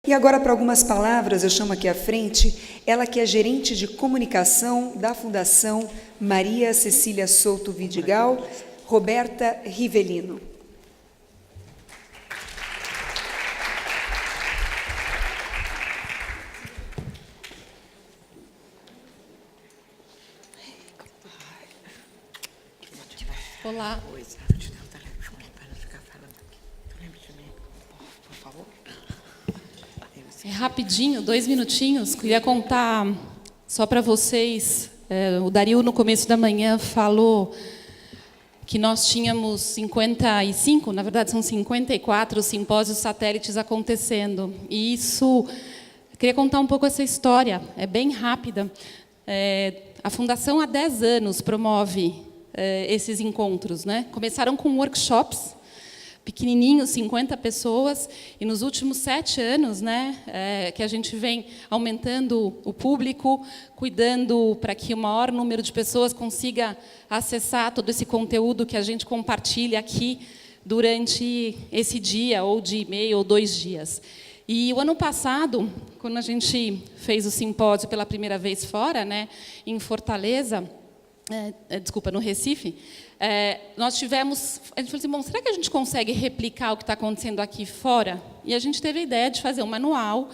E agora, para algumas palavras, eu chamo aqui à frente, ela que é gerente de comunicação da Fundação Maria Cecília Souto Vidigal, Roberta Rivelino. Olá. É rapidinho, 2 minutinhos. Queria contar só para vocês. O Dario, no começo da manhã, falou que nós tínhamos 55, na verdade são 54 simpósios satélites acontecendo. E isso, eu queria contar um pouco essa história, é bem rápida. A Fundação, há 10 anos, promove esses encontros, né? Começaram com workshops, pequenininhos, 50 pessoas, e nos últimos 7 anos, né, que a gente vem aumentando o público, cuidando para que o maior número de pessoas consiga acessar todo esse conteúdo que a gente compartilha aqui durante esse dia, ou de e-mail, ou 2 dias. E o ano passado, quando a gente fez o simpósio pela primeira vez fora, né, em Fortaleza, no Recife, nós tivemos... A gente falou assim, bom, será que a gente consegue replicar o que está acontecendo aqui fora? E a gente teve a ideia de fazer um manual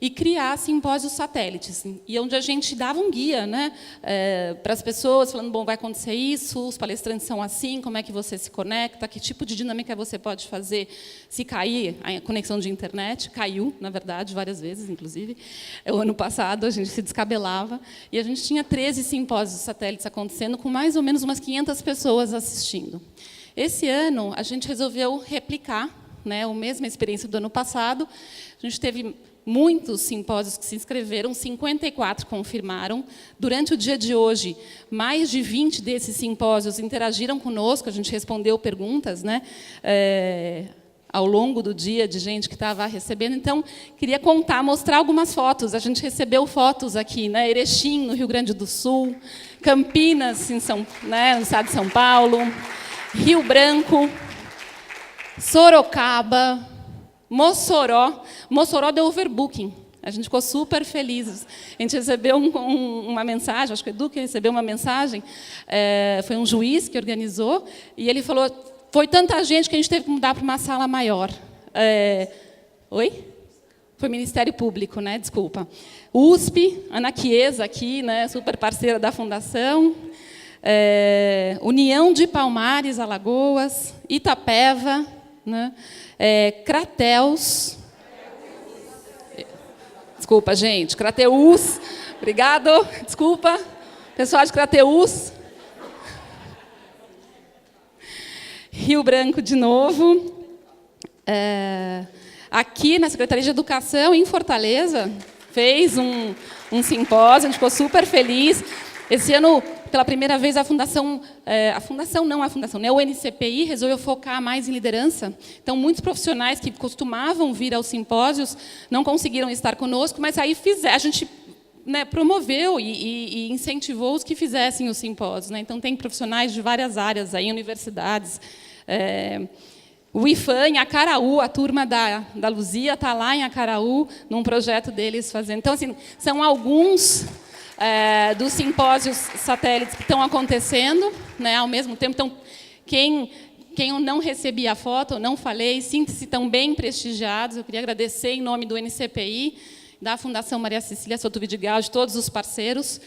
e criar simpósios satélites, e onde a gente dava um guia, né, para as pessoas, falando, bom, vai acontecer isso, os palestrantes são assim, como é que você se conecta, que tipo de dinâmica você pode fazer se cair a conexão de internet. Caiu, na verdade, várias vezes, inclusive. O ano passado, a gente se descabelava, e a gente tinha 13 simpósios satélites acontecendo, com mais ou menos umas 500 pessoas assistindo. Esse ano, a gente resolveu replicar, né, a mesma experiência do ano passado. A gente teve muitos simpósios que se inscreveram, 54 confirmaram. Durante o dia de hoje, mais de 20 desses simpósios interagiram conosco, a gente respondeu perguntas, né, ao longo do dia, de gente que estava recebendo. Então, queria mostrar algumas fotos. A gente recebeu fotos aqui, né, Erechim, no Rio Grande do Sul, Campinas, no estado de São Paulo, Rio Branco, Sorocaba, Mossoró deu overbooking. A gente ficou super felizes. A gente recebeu uma mensagem, acho que o Edu que recebeu uma mensagem, foi um juiz que organizou, e ele falou, foi tanta gente que a gente teve que mudar para uma sala maior. Oi? Foi Ministério Público, né? Desculpa. USP, Ana Chiesa aqui, né? Super parceira da Fundação. União de Palmares, Alagoas, Itapeva, né? Crateus, desculpa, gente, Crateús, obrigado, desculpa, pessoal de Crateús, Rio Branco de novo, aqui na Secretaria de Educação, em Fortaleza, fez um simpósio, a gente ficou super feliz. Esse ano, pela primeira vez, o NCPI resolveu focar mais em liderança. Então, muitos profissionais que costumavam vir aos simpósios não conseguiram estar conosco, mas aí a gente, né, promoveu e incentivou os que fizessem os simpósios, né? Então, tem profissionais de várias áreas, aí, universidades. O IFAM, em Acaraú, a turma da Luzia está lá em Acaraú, num projeto deles fazendo. Então, assim, são alguns dos simpósios satélites que estão acontecendo, né, ao mesmo tempo. Então, quem eu não recebi a foto, eu não falei, sinta-se tão bem prestigiados. Eu queria agradecer em nome do NCPI, da Fundação Maria Cecília Souto Vidigal, de todos os parceiros.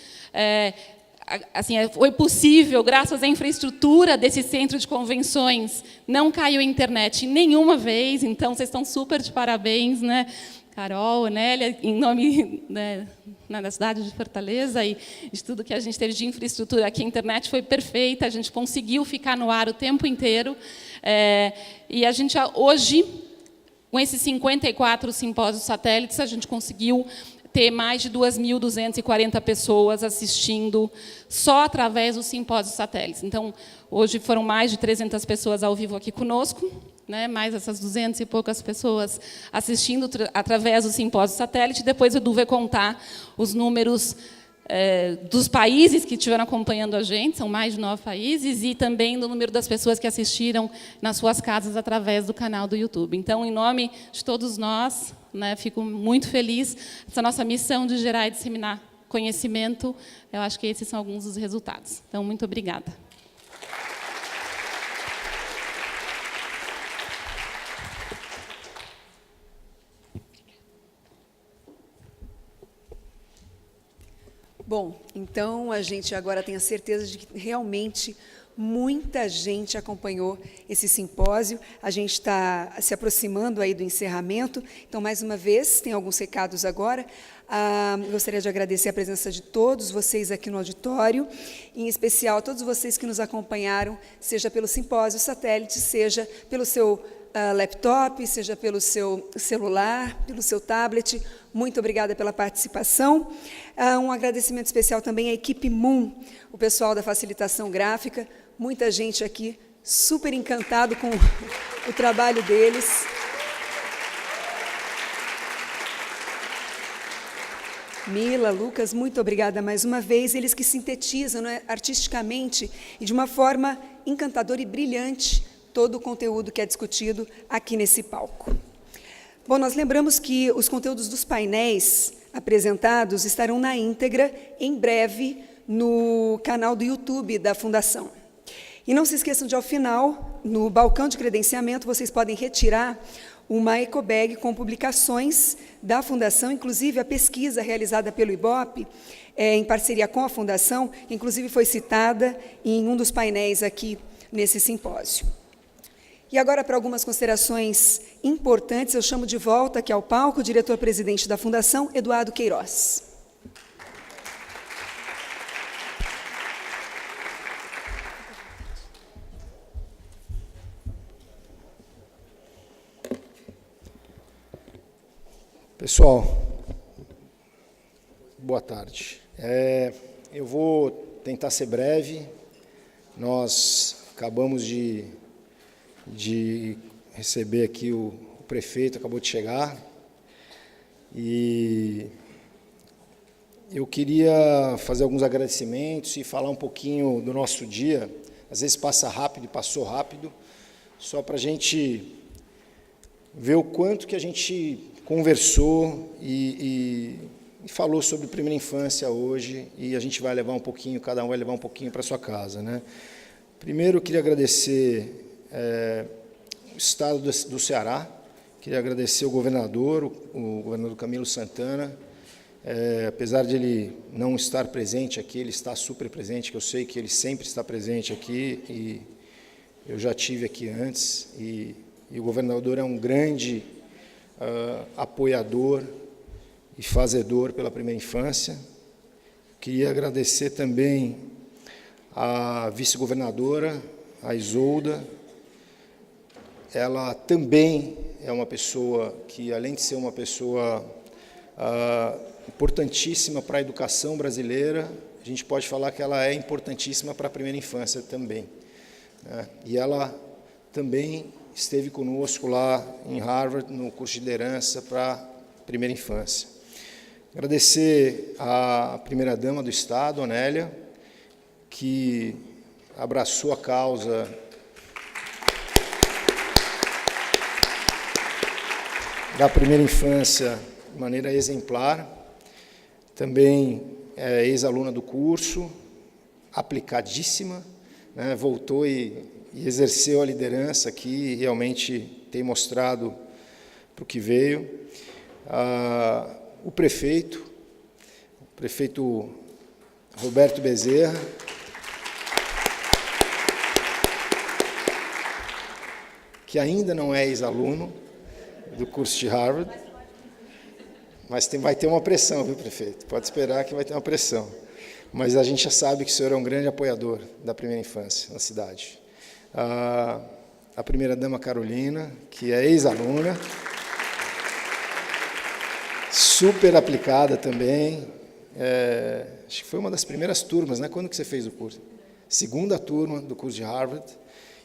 Assim, foi possível, graças à infraestrutura desse centro de convenções, não caiu a internet nenhuma vez, então vocês estão super de parabéns, né? Carol, Nélia, em nome, né, da cidade de Fortaleza e de tudo que a gente teve de infraestrutura aqui, a internet foi perfeita, a gente conseguiu ficar no ar o tempo inteiro. E a gente, hoje, com esses 54 simpósios satélites, a gente conseguiu ter mais de 2.240 pessoas assistindo só através dos simpósios satélites. Então, hoje foram mais de 300 pessoas ao vivo aqui conosco, né, mais essas 200 e poucas pessoas assistindo através do simpósio satélite. Depois o Edu vai contar os números dos países que estiveram acompanhando a gente, são mais de 9 países, e também do número das pessoas que assistiram nas suas casas através do canal do YouTube. Então, em nome de todos nós, né? Fico muito feliz. Essa nossa missão de gerar e disseminar conhecimento, eu acho que esses são alguns dos resultados. Então, muito obrigada. Bom, então a gente agora tem a certeza de que realmente muita gente acompanhou esse simpósio. A gente está se aproximando aí do encerramento. Então, mais uma vez, tem alguns recados agora. Gostaria de agradecer a presença de todos vocês aqui no auditório, em especial a todos vocês que nos acompanharam, seja pelo simpósio satélite, seja pelo seu laptop, seja pelo seu celular, pelo seu tablet. Muito obrigada pela participação. Um agradecimento especial também à equipe Moon, o pessoal da facilitação gráfica, muita gente aqui super encantado com o trabalho deles. Mila, Lucas, muito obrigada mais uma vez. Eles que sintetizam, né, artisticamente e de uma forma encantadora e brilhante todo o conteúdo que é discutido aqui nesse palco. Bom, nós lembramos que os conteúdos dos painéis apresentados estarão na íntegra, em breve, no canal do YouTube da Fundação. E não se esqueçam de, ao final, no balcão de credenciamento, vocês podem retirar uma ecobag com publicações da Fundação, inclusive a pesquisa realizada pelo IBOP, em parceria com a Fundação, inclusive foi citada em um dos painéis aqui nesse simpósio. E agora, para algumas considerações importantes, eu chamo de volta aqui ao palco o diretor-presidente da Fundação, Eduardo Queiroz. Pessoal, boa tarde. Eu vou tentar ser breve. Nós acabamos de receber aqui o prefeito, acabou de chegar, e eu queria fazer alguns agradecimentos e falar um pouquinho do nosso dia. Às vezes passa rápido e passou rápido, só para a gente ver o quanto que a gente conversou e falou sobre primeira infância hoje, e a gente vai levar um pouquinho, cada um vai levar um pouquinho para sua casa, né? Primeiro, eu queria agradecer o Estado do Ceará, queria agradecer o governador Camilo Santana, apesar de ele não estar presente aqui, ele está super presente, que eu sei que ele sempre está presente aqui, e eu já tive aqui antes, e o governador é um grande apoiador e fazedor pela primeira infância. Queria agradecer também a vice-governadora, a Isolda. Ela também é uma pessoa que, além de ser uma pessoa importantíssima para a educação brasileira, a gente pode falar que ela é importantíssima para a primeira infância também, né? E ela também esteve conosco lá em Harvard, no curso de liderança para a primeira infância. Agradecer à primeira-dama do Estado, Onélia, que abraçou a causa da primeira infância de maneira exemplar. Também é ex-aluna do curso, aplicadíssima, né? Voltou e exerceu a liderança aqui, e realmente tem mostrado para o que veio. O prefeito Roberto Bezerra, que ainda não é ex-aluno do curso de Harvard, mas vai ter uma pressão, viu, prefeito? Pode esperar que vai ter uma pressão. Mas a gente já sabe que o senhor é um grande apoiador da primeira infância na cidade. A primeira-dama Carolina, que é ex-aluna, super aplicada também. Acho que foi uma das primeiras turmas, né? Quando que você fez o curso? Segunda turma do curso de Harvard,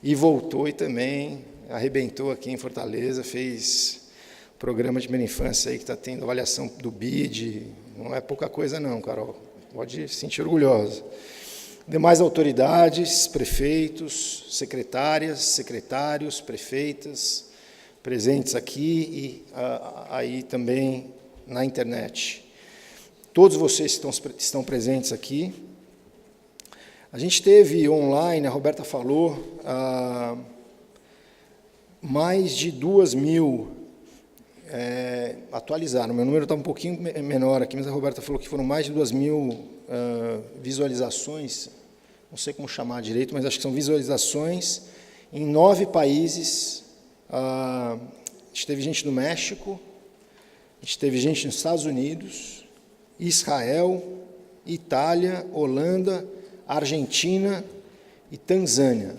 e voltou e também arrebentou aqui em Fortaleza, fez programa de primeira infância aí que está tendo avaliação do BID, não é pouca coisa não, Carol, pode se sentir orgulhosa. Demais autoridades, prefeitos, secretárias, secretários, prefeitas, presentes aqui e aí também na internet. Todos vocês estão presentes aqui. A gente teve online, a Roberta falou, mais de 2.000 atualizaram. Meu número está um pouquinho menor aqui, mas a Roberta falou que foram mais de 2.000 visualizações, não sei como chamar direito, mas acho que são visualizações em 9 países. A gente teve gente no México, a gente teve gente nos Estados Unidos, Israel, Itália, Holanda, Argentina e Tanzânia.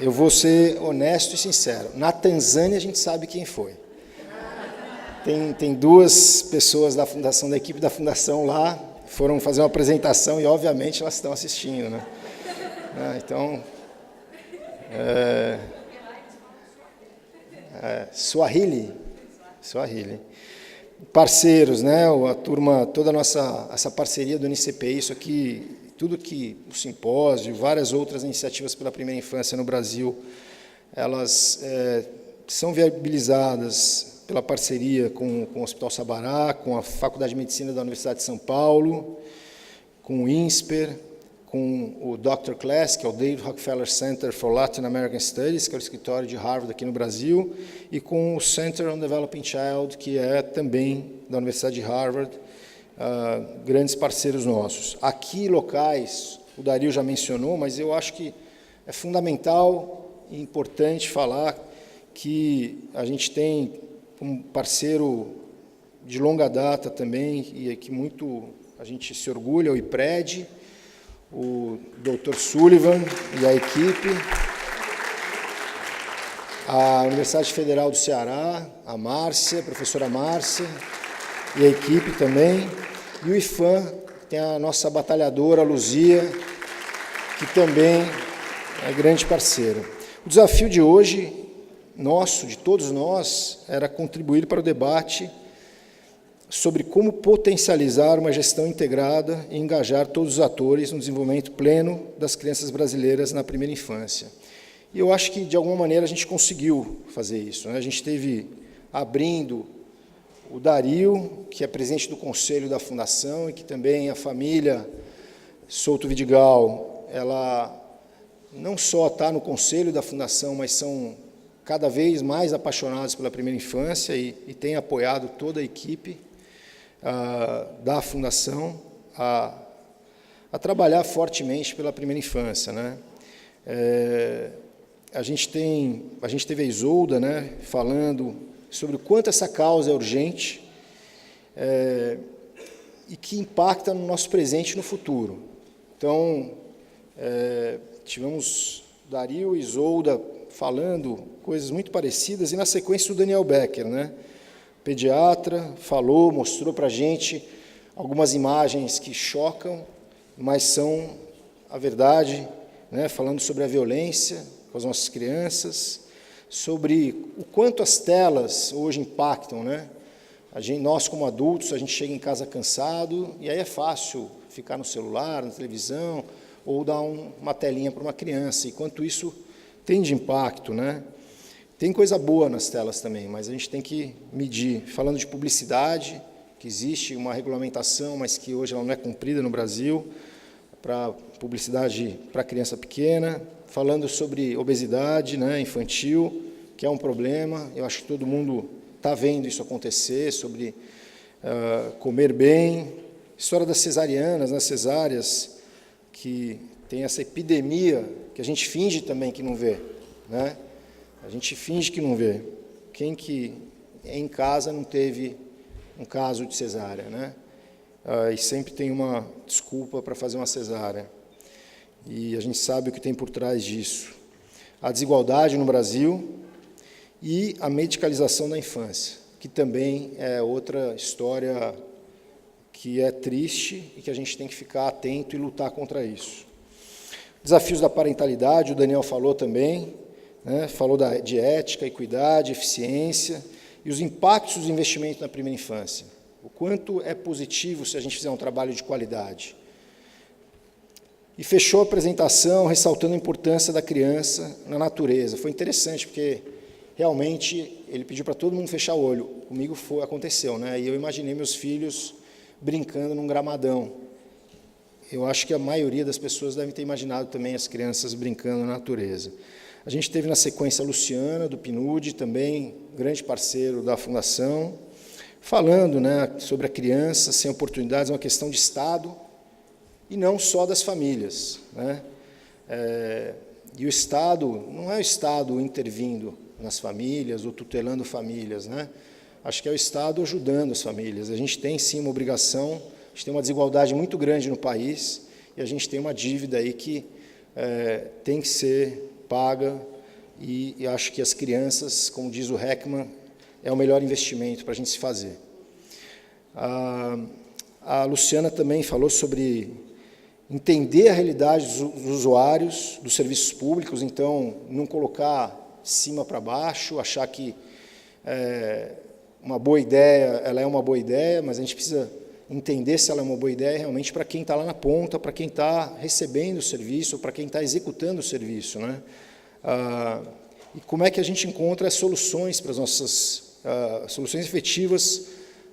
Eu vou ser honesto e sincero. Na Tanzânia a gente sabe quem foi. Tem 2 pessoas da fundação, da equipe da fundação lá, foram fazer uma apresentação e, obviamente, elas estão assistindo, né? Então, Swahili. Parceiros, né? A turma, toda essa parceria do UniCPI, isso aqui, tudo que o simpósio, várias outras iniciativas pela primeira infância no Brasil, elas são viabilizadas pela parceria com o Hospital Sabará, com a Faculdade de Medicina da Universidade de São Paulo, com o INSPER, com o Dr. Class, que é o David Rockefeller Center for Latin American Studies, que é o escritório de Harvard aqui no Brasil, e com o Center on Developing Child, que é também da Universidade de Harvard, grandes parceiros nossos. Aqui, locais, o Dario já mencionou, mas eu acho que é fundamental e importante falar que a gente tem um parceiro de longa data também, e que muito a gente se orgulha, o IPRED, o Dr. Sullivan e a equipe, a Universidade Federal do Ceará, a Márcia, a professora Márcia, e a equipe também, e o IFAM, tem a nossa batalhadora, a Luzia, que também é grande parceira. O desafio de hoje, nosso, de todos nós, era contribuir para o debate sobre como potencializar uma gestão integrada e engajar todos os atores no desenvolvimento pleno das crianças brasileiras na primeira infância. E eu acho que, de alguma maneira, a gente conseguiu fazer isso, né? A gente teve abrindo o Dario, que é presidente do conselho da Fundação, e que também a família Souto Vidigal, ela não só está no conselho da Fundação, mas são cada vez mais apaixonados pela primeira infância e tem apoiado toda a equipe da Fundação a trabalhar fortemente pela primeira infância, né? A gente teve a Isolda, né, falando sobre o quanto essa causa é urgente e que impacta no nosso presente e no futuro. Então, tivemos Dario e Isolda falando coisas muito parecidas, e na sequência o Daniel Becker, né, pediatra, falou, mostrou para a gente algumas imagens que chocam, mas são a verdade, né, falando sobre a violência com as nossas crianças, sobre o quanto as telas hoje impactam, né? Nós, como adultos, a gente chega em casa cansado, e aí é fácil ficar no celular, na televisão, ou dar uma telinha para uma criança, e quanto isso tem de impacto, né? Tem coisa boa nas telas também, mas a gente tem que medir. Falando de publicidade, que existe uma regulamentação, mas que hoje ela não é cumprida no Brasil, para publicidade para criança pequena. Falando sobre obesidade, né, infantil, que é um problema. Eu acho que todo mundo está vendo isso acontecer, sobre comer bem. História das cesarianas, nas cesáreas, que tem essa epidemia que a gente finge também que não vê, né? A gente finge que não vê. Quem que em casa não teve um caso de cesárea, né? E sempre tem uma desculpa para fazer uma cesárea. E a gente sabe o que tem por trás disso. A desigualdade no Brasil e a medicalização da infância, que também é outra história que é triste e que a gente tem que ficar atento e lutar contra isso. Desafios da parentalidade, o Daniel falou também, né, falou de ética, equidade, eficiência e os impactos dos investimentos na primeira infância. O quanto é positivo se a gente fizer um trabalho de qualidade. E fechou a apresentação ressaltando a importância da criança na natureza. Foi interessante, porque realmente ele pediu para todo mundo fechar o olho. Comigo aconteceu, né? E eu imaginei meus filhos brincando num gramadão. Eu acho que a maioria das pessoas deve ter imaginado também as crianças brincando na natureza. A gente teve na sequência a Luciana, do PNUD, também grande parceiro da Fundação, falando, né, sobre a criança sem oportunidades, é uma questão de Estado e não só das famílias, né? E o Estado, não é o Estado intervindo nas famílias ou tutelando famílias, né? Acho que é o Estado ajudando as famílias. A gente tem, sim, uma obrigação, a gente tem uma desigualdade muito grande no país e a gente tem uma dívida aí que tem que ser paga e acho que as crianças, como diz o Heckman, é o melhor investimento para a gente se fazer. A Luciana também falou sobre entender a realidade dos usuários dos serviços públicos, então não colocar de cima para baixo, achar que uma boa ideia, ela é uma boa ideia, mas a gente precisa entender se ela é uma boa ideia realmente para quem está lá na ponta, para quem está recebendo o serviço, para quem está executando o serviço, né? E como é que a gente encontra as soluções para as nossas soluções efetivas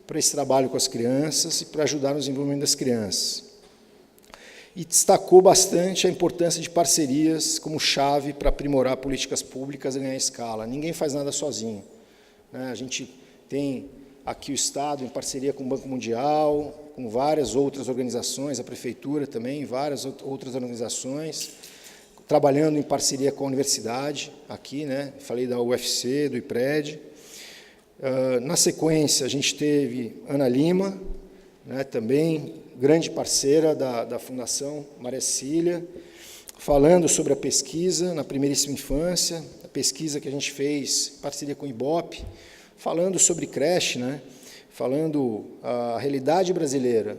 para esse trabalho com as crianças e para ajudar no desenvolvimento das crianças. E destacou bastante a importância de parcerias como chave para aprimorar políticas públicas e ganhar escala. Ninguém faz nada sozinho, né? A gente tem aqui o Estado em parceria com o Banco Mundial, com várias outras organizações, a Prefeitura também, várias outras organizações, trabalhando em parceria com a universidade, aqui, né? Falei da UFC, do IPRED. Na sequência, a gente teve Ana Lima, né, também grande parceira da Fundação Maria Cecília, falando sobre a pesquisa na primeiríssima infância, a pesquisa que a gente fez em parceria com o IBOP, falando sobre creche, né, falando a realidade brasileira,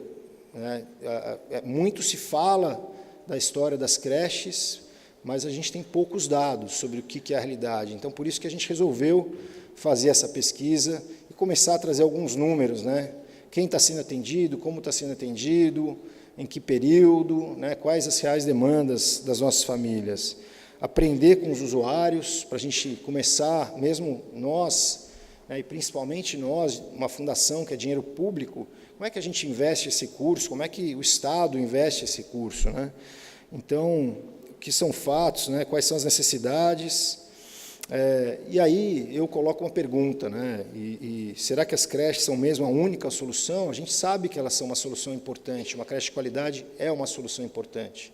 né, muito se fala da história das creches, mas a gente tem poucos dados sobre o que é a realidade. Então, por isso que a gente resolveu fazer essa pesquisa e começar a trazer alguns números, né? Quem está sendo atendido, como está sendo atendido, em que período, né? Quais as reais demandas das nossas famílias. Aprender com os usuários, para a gente começar, mesmo nós, né, e principalmente nós, uma fundação que é dinheiro público, como é que a gente investe esse curso, como é que o Estado investe esse curso, né? Então, o que são fatos, né? Quais são as necessidades. E aí eu coloco uma pergunta, né? E será que as creches são mesmo a única solução? A gente sabe que elas são uma solução importante, uma creche de qualidade é uma solução importante,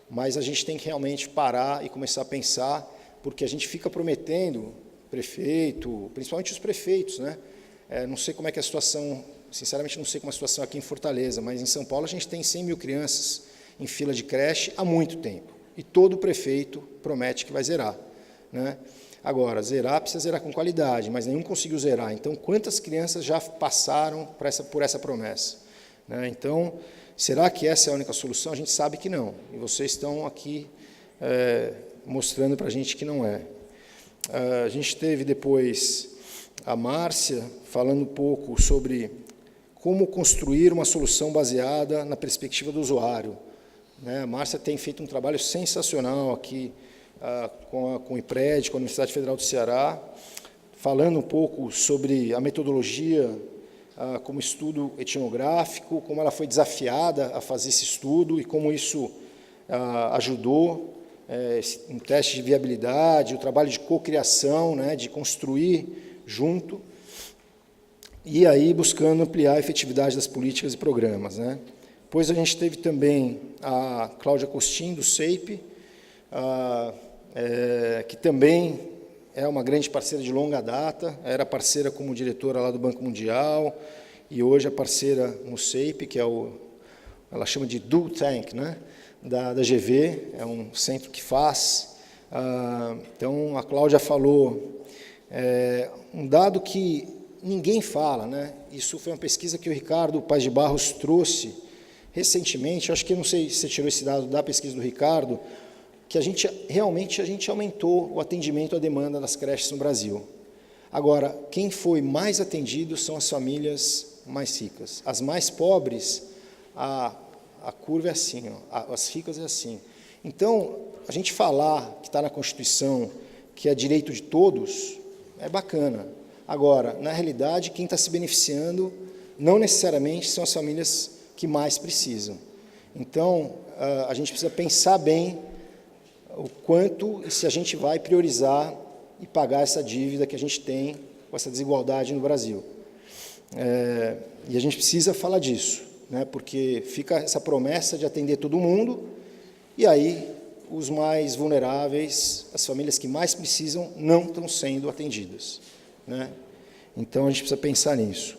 mas a gente tem que realmente parar e começar a pensar, porque a gente fica prometendo, prefeito, principalmente os prefeitos, né? Não sei como é que é a situação, sinceramente não sei como é a situação aqui em Fortaleza, mas em São Paulo a gente tem 100 mil crianças em fila de creche há muito tempo, e todo prefeito promete que vai zerar, né? Agora, zerar precisa zerar com qualidade, mas nenhum conseguiu zerar. Então, quantas crianças já passaram por essa promessa, né? Então, será que essa é a única solução? A gente sabe que não. E vocês estão aqui mostrando para a gente que não é. A gente teve depois a Márcia falando um pouco sobre como construir uma solução baseada na perspectiva do usuário, né? A Márcia tem feito um trabalho sensacional aqui, com o IPRED, com a Universidade Federal do Ceará, falando um pouco sobre a metodologia como estudo etnográfico, como ela foi desafiada a fazer esse estudo e como isso ajudou um teste de viabilidade, o trabalho de cocriação, né, de construir junto, e aí buscando ampliar a efetividade das políticas e programas, né. Depois a gente teve também a Cláudia Costin, do CEIP, que também é uma grande parceira de longa data, era parceira como diretora lá do Banco Mundial, e hoje é parceira no CEIP, que ela chama de Do Tank, né, da GV, é um centro que faz. Então, a Cláudia falou um dado que ninguém fala, né, isso foi uma pesquisa que o Ricardo Paz de Barros trouxe recentemente, acho que não sei se você tirou esse dado da pesquisa do Ricardo, que a gente aumentou o atendimento à demanda das creches no Brasil. Agora, quem foi mais atendido são as famílias mais ricas. As mais pobres, a A curva é assim, ó, as ricas é assim. Então, a gente falar que está na Constituição, que é direito de todos, é bacana. Agora, na realidade, quem está se beneficiando não necessariamente são as famílias que mais precisam. Então, a gente precisa pensar bem o quanto e se a gente vai priorizar e pagar essa dívida que a gente tem com essa desigualdade no Brasil. E a gente precisa falar disso, né, porque fica essa promessa de atender todo mundo, e aí os mais vulneráveis, as famílias que mais precisam, não estão sendo atendidas, né? Então, a gente precisa pensar nisso.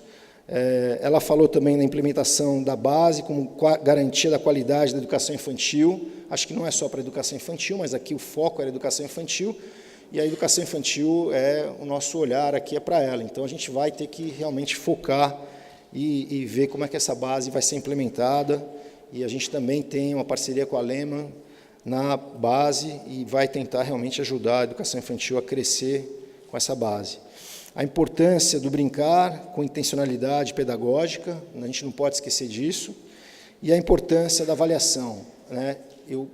Ela falou também na implementação da base, como garantia da qualidade da educação infantil. Acho que não é só para a educação infantil, mas aqui o foco era a educação infantil, e a educação infantil o nosso olhar aqui é para ela. Então, a gente vai ter que realmente focar e ver como é que essa base vai ser implementada, e a gente também tem uma parceria com a Lehman na base e vai tentar realmente ajudar a educação infantil a crescer com essa base. A importância do brincar com intencionalidade pedagógica, a gente não pode esquecer disso, e a importância da avaliação, né? Eu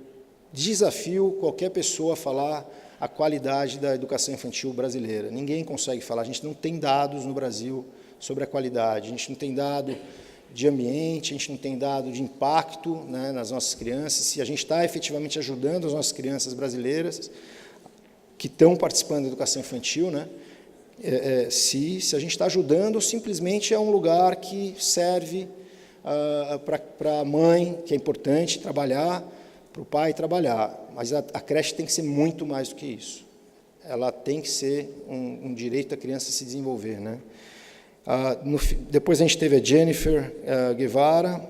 desafio qualquer pessoa a falar a qualidade da educação infantil brasileira. Ninguém consegue falar, a gente não tem dados no Brasil sobre a qualidade, a gente não tem dado de ambiente, a gente não tem dado de impacto, né, nas nossas crianças, se a gente está efetivamente ajudando as nossas crianças brasileiras que estão participando da educação infantil, né, se a gente está ajudando, ou simplesmente é um lugar que serve para a mãe, que é importante trabalhar, para o pai trabalhar, mas a creche tem que ser muito mais do que isso. Ela tem que ser um direito da criança se desenvolver, né? Depois a gente teve a Jennifer Guevara,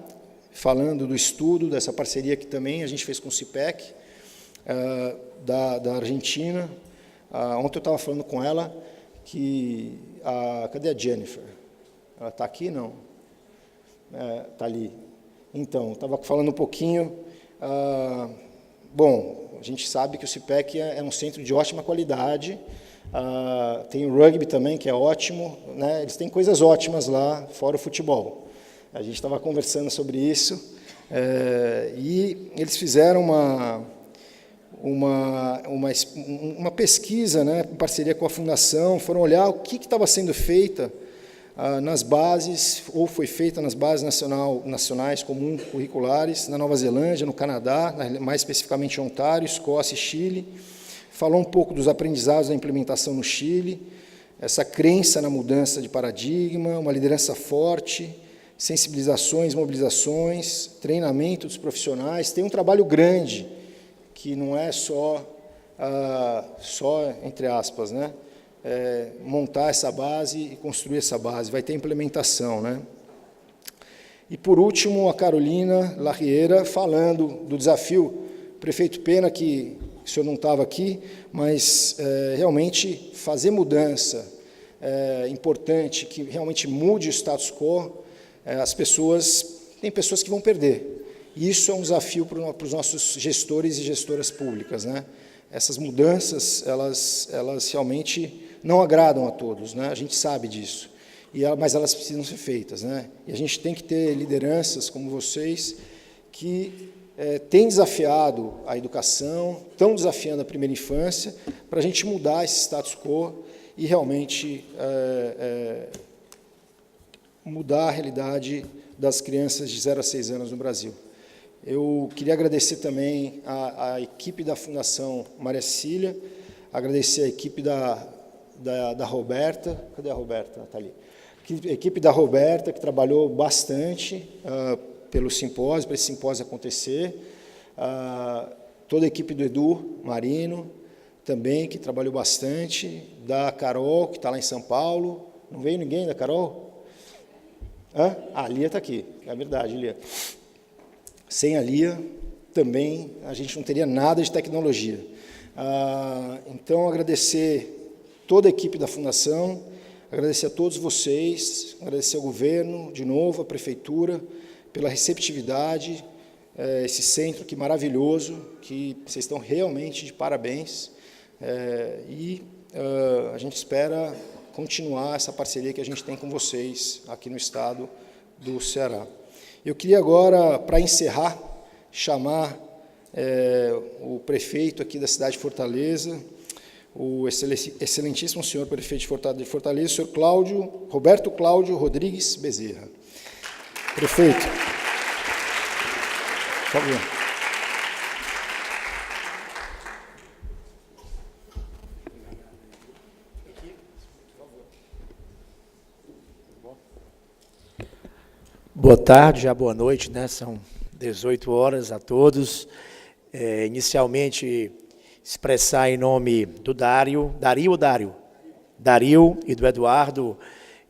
falando do estudo, dessa parceria que também a gente fez com o CIPEC, da Argentina. Ontem eu estava falando com ela que... cadê a Jennifer? Ela está aqui? Não. Está ali. Então, estava falando um pouquinho... bom, a gente sabe que o CIPEC é um centro de ótima qualidade, tem o rugby também, que é ótimo, né? Eles têm coisas ótimas lá, fora o futebol. A gente estava conversando sobre isso, e eles fizeram uma pesquisa, né, em parceria com a Fundação, foram olhar o que estava sendo feita nas bases, ou foi feita nas bases nacionais comuns curriculares, na Nova Zelândia, no Canadá, mais especificamente em Ontário, Escócia e Chile. Falou um pouco dos aprendizados da implementação no Chile, essa crença na mudança de paradigma, uma liderança forte, sensibilizações, mobilizações, treinamento dos profissionais. Tem um trabalho grande, que não é só entre aspas, né? Montar essa base e construir essa base, vai ter implementação, né? E, por último, a Carolina Larriera, falando do desafio, prefeito, pena que o senhor não estava aqui, mas realmente fazer mudança é importante, que realmente mude o status quo, tem pessoas que vão perder, e isso é um desafio para os nossos gestores e gestoras públicas, né? Essas mudanças, elas realmente não agradam a todos, né? A gente sabe disso, mas elas precisam ser feitas, né? E a gente tem que ter lideranças como vocês que têm desafiado a educação, estão desafiando a primeira infância, para a gente mudar esse status quo e realmente mudar a realidade das crianças de 0 a 6 anos no Brasil. Eu queria agradecer também a equipe da Fundação Maria Cecília, agradecer a equipe da Roberta. Cadê a Roberta? Está ali. A equipe da Roberta, que trabalhou bastante pelo simpósio, para esse simpósio acontecer. Toda a equipe do Edu Marino, também, que trabalhou bastante. Da Carol, que está lá em São Paulo. Não veio ninguém da Carol? A Lia está aqui, é verdade, Lia. Sem a Lia, também, a gente não teria nada de tecnologia. Então, agradecer toda a equipe da Fundação, agradecer a todos vocês, agradecer ao governo, de novo, à Prefeitura, pela receptividade, esse centro que maravilhoso, que vocês estão realmente de parabéns, a gente espera continuar essa parceria que a gente tem com vocês aqui no estado do Ceará. Eu queria agora, para encerrar, chamar o prefeito aqui da cidade de Fortaleza, o excelentíssimo senhor prefeito de Fortaleza, o senhor Roberto Cláudio Rodrigues Bezerra. Prefeito, por favor. Boa tarde, já boa noite, né? São 18 horas a todos. Inicialmente, expressar em nome do Dario e do Eduardo,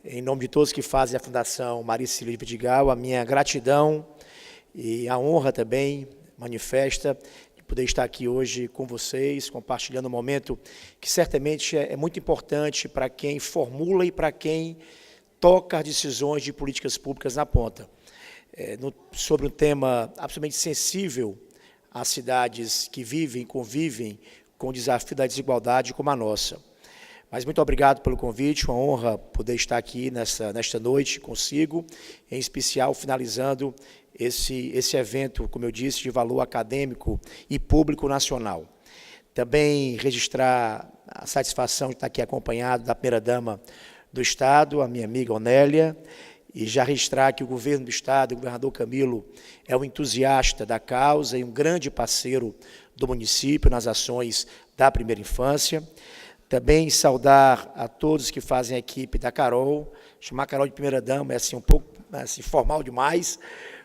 em nome de todos que fazem a Fundação Maria Cecília de Vidigal, a minha gratidão e a honra também manifesta de poder estar aqui hoje com vocês, compartilhando um momento que certamente é muito importante para quem formula e para quem toca as decisões de políticas públicas na ponta. Sobre um tema absolutamente sensível às cidades que vivem, convivem com o desafio da desigualdade como a nossa. Mas muito obrigado pelo convite, uma honra poder estar aqui nesta noite consigo, em especial finalizando esse evento, como eu disse, de valor acadêmico e público nacional. Também registrar a satisfação de estar aqui acompanhado da primeira-dama do Estado, a minha amiga Onélia, e já registrar que o governo do Estado, o governador Camilo, é um entusiasta da causa e um grande parceiro do município nas ações da primeira infância. Também saudar a todos que fazem a equipe da Carol, chamar a Carol de primeira-dama é assim, um pouco formal demais,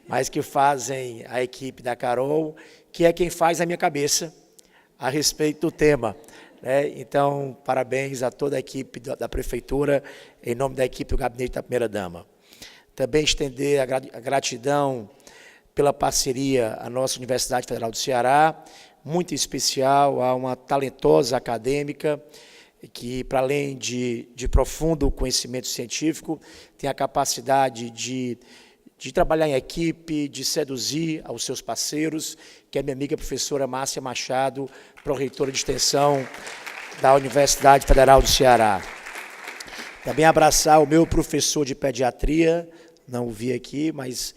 mas que fazem a equipe da Carol, que é quem faz a minha cabeça a respeito do tema. Então, parabéns a toda a equipe da Prefeitura, em nome da equipe do Gabinete da Primeira-Dama. Também estender a gratidão pela parceria à nossa Universidade Federal do Ceará, muito especial a uma talentosa acadêmica que, para além de profundo conhecimento científico, tem a capacidade de trabalhar em equipe, de seduzir aos seus parceiros, que é a minha amiga professora Márcia Machado, pró-reitora de extensão da Universidade Federal do Ceará. Também abraçar o meu professor de pediatria, não o vi aqui, mas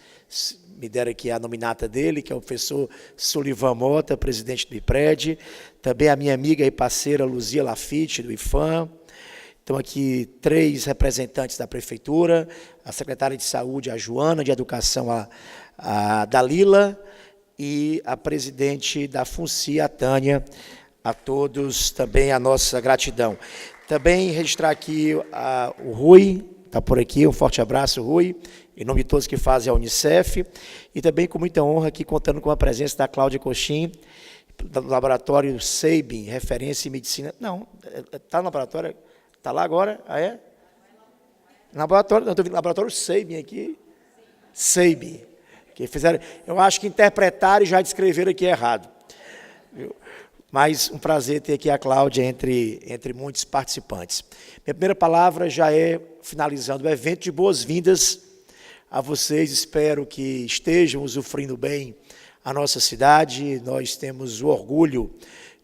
me deram aqui a nominata dele, que é o professor Sullivan Mota, presidente do IPRED. Também a minha amiga e parceira Luzia Lafitte, do IFAM. Então, aqui, 3 representantes da Prefeitura, a secretária de Saúde, a Joana, de Educação, a Dalila, e a presidente da FUNCI, a Tânia. A todos também a nossa gratidão. Também registrar aqui o Rui, está por aqui, um forte abraço, Rui, em nome de todos que fazem a Unicef, e também com muita honra aqui contando com a presença da Cláudia Coxim, do laboratório SEIBIN, referência em medicina. Não, está no laboratório, está lá agora? Ah, é? Laboratório, não, estou vendo laboratório SEIBIN aqui. SEIBIN. Que fizeram, eu acho que interpretaram e já descreveram aqui errado. Mas um prazer ter aqui a Cláudia entre muitos participantes. Minha primeira palavra já é, finalizando o evento, de boas-vindas a vocês. Espero que estejam usufruindo bem a nossa cidade. Nós temos o orgulho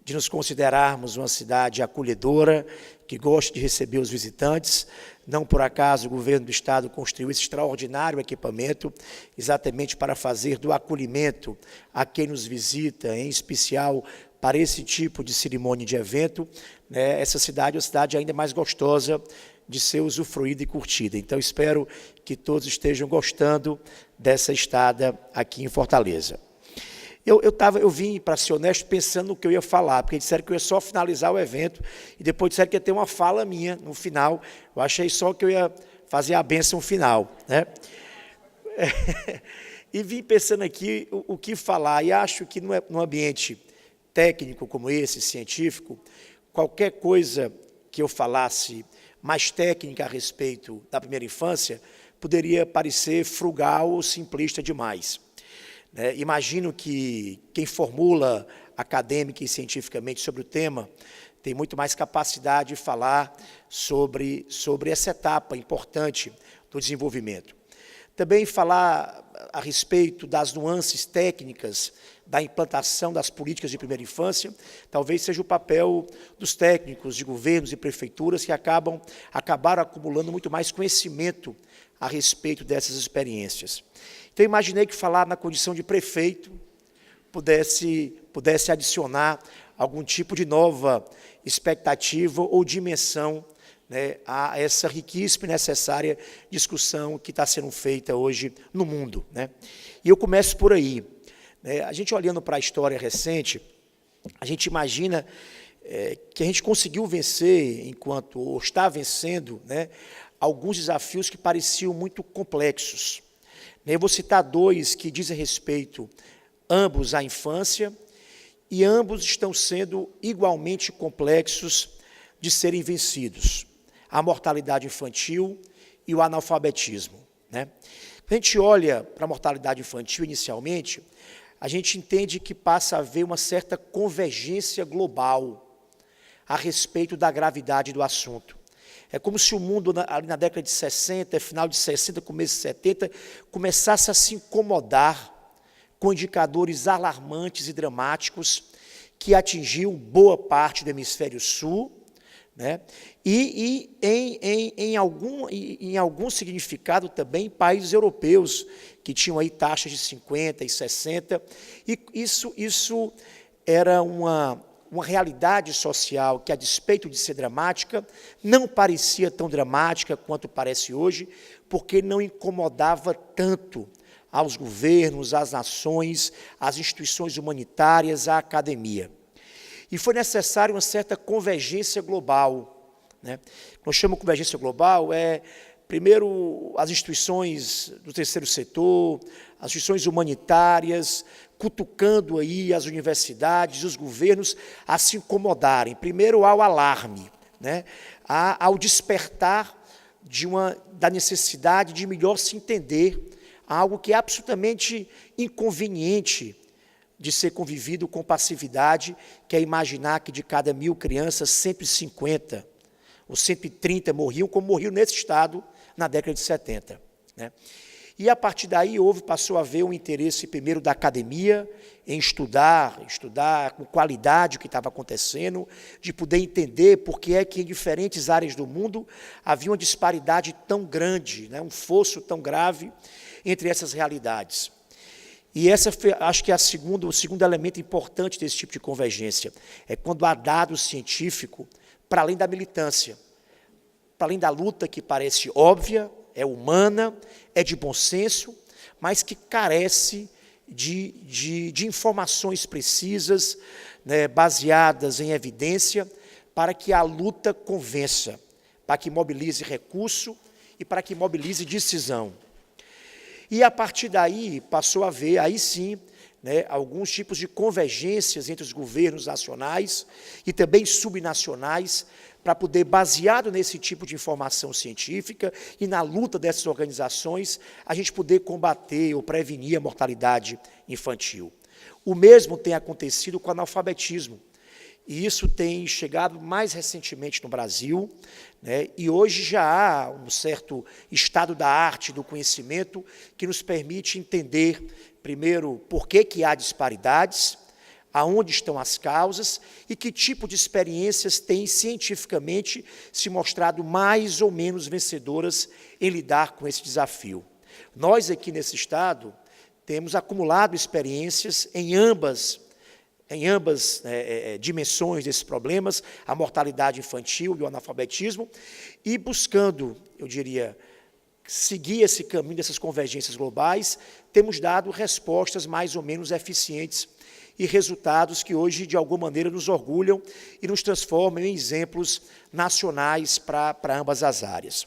de nos considerarmos uma cidade acolhedora, que gosta de receber os visitantes. Não por acaso o governo do Estado construiu esse extraordinário equipamento, exatamente para fazer do acolhimento a quem nos visita, em especial para esse tipo de cerimônia de evento, essa cidade é uma cidade ainda mais gostosa de ser usufruída e curtida. Então, espero que todos estejam gostando dessa estada aqui em Fortaleza. Eu vim, para ser honesto, pensando no que eu ia falar, porque disseram que eu ia só finalizar o evento, e depois disseram que ia ter uma fala minha no final. Eu achei só que eu ia fazer a bênção final, E vim pensando aqui o que falar, e acho que num ambiente técnico como esse, científico, qualquer coisa que eu falasse mais técnica a respeito da primeira infância poderia parecer frugal ou simplista demais. Imagino que quem formula acadêmica e cientificamente sobre o tema tem muito mais capacidade de falar sobre essa etapa importante do desenvolvimento. Também falar a respeito das nuances técnicas da implantação das políticas de primeira infância, talvez seja o papel dos técnicos de governos e prefeituras que acabaram acumulando muito mais conhecimento a respeito dessas experiências. Então, eu imaginei que falar na condição de prefeito pudesse adicionar algum tipo de nova expectativa ou dimensão, né, a essa riquíssima e necessária discussão que está sendo feita hoje no mundo, né? E eu começo por aí. Né? A gente olhando para a história recente, a gente imagina que a gente conseguiu vencer, ou está vencendo, né, alguns desafios que pareciam muito complexos. Eu vou citar dois que dizem respeito ambos à infância, e ambos estão sendo igualmente complexos de serem vencidos: a mortalidade infantil e o analfabetismo. Né? Quando a gente olha para a mortalidade infantil inicialmente, a gente entende que passa a haver uma certa convergência global a respeito da gravidade do assunto. É como se o mundo, ali na década de 60, final de 60, começo de 70, começasse a se incomodar com indicadores alarmantes e dramáticos que atingiam boa parte do hemisfério sul, né? E em algum significado também países europeus, que tinham aí taxas de 50 e 60, e isso era uma realidade social que, a despeito de ser dramática, não parecia tão dramática quanto parece hoje, porque não incomodava tanto aos governos, às nações, às instituições humanitárias, à academia. E foi necessária uma certa convergência global. Né? Nós chamamos de convergência global, primeiro, as instituições do terceiro setor, as instituições humanitárias, cutucando aí as universidades, os governos a se incomodarem, primeiro ao alarme, né? Ao despertar da necessidade de melhor se entender algo que é absolutamente inconveniente de ser convivido com passividade, que é imaginar que de cada 1.000 crianças, 150 ou 130 morriam, como morriam nesse estado na década de 70. Né? E, a partir daí, passou a haver um interesse, primeiro, da academia, em estudar com qualidade o que estava acontecendo, de poder entender por que é que, em diferentes áreas do mundo, havia uma disparidade tão grande, né, um fosso tão grave entre essas realidades. E essa, acho que é o segundo elemento importante desse tipo de convergência, é quando há dado científico, para além da militância, para além da luta que parece óbvia, é humana, é de bom senso, mas que carece de informações precisas, né, baseadas em evidência, para que a luta convença, para que mobilize recurso e para que mobilize decisão. E, a partir daí, passou a haver, aí sim, né, alguns tipos de convergências entre os governos nacionais e também subnacionais, para poder, baseado nesse tipo de informação científica e na luta dessas organizações, a gente poder combater ou prevenir a mortalidade infantil. O mesmo tem acontecido com o analfabetismo, e isso tem chegado mais recentemente no Brasil, né, e hoje já há um certo estado da arte, do conhecimento, que nos permite entender, primeiro, por que há disparidades, aonde estão as causas e que tipo de experiências têm cientificamente se mostrado mais ou menos vencedoras em lidar com esse desafio. Nós, aqui nesse estado, temos acumulado experiências em ambas dimensões desses problemas, a mortalidade infantil e o analfabetismo, e buscando, eu diria, seguir esse caminho dessas convergências globais, temos dado respostas mais ou menos eficientes e resultados que hoje, de alguma maneira, nos orgulham e nos transformam em exemplos nacionais para ambas as áreas.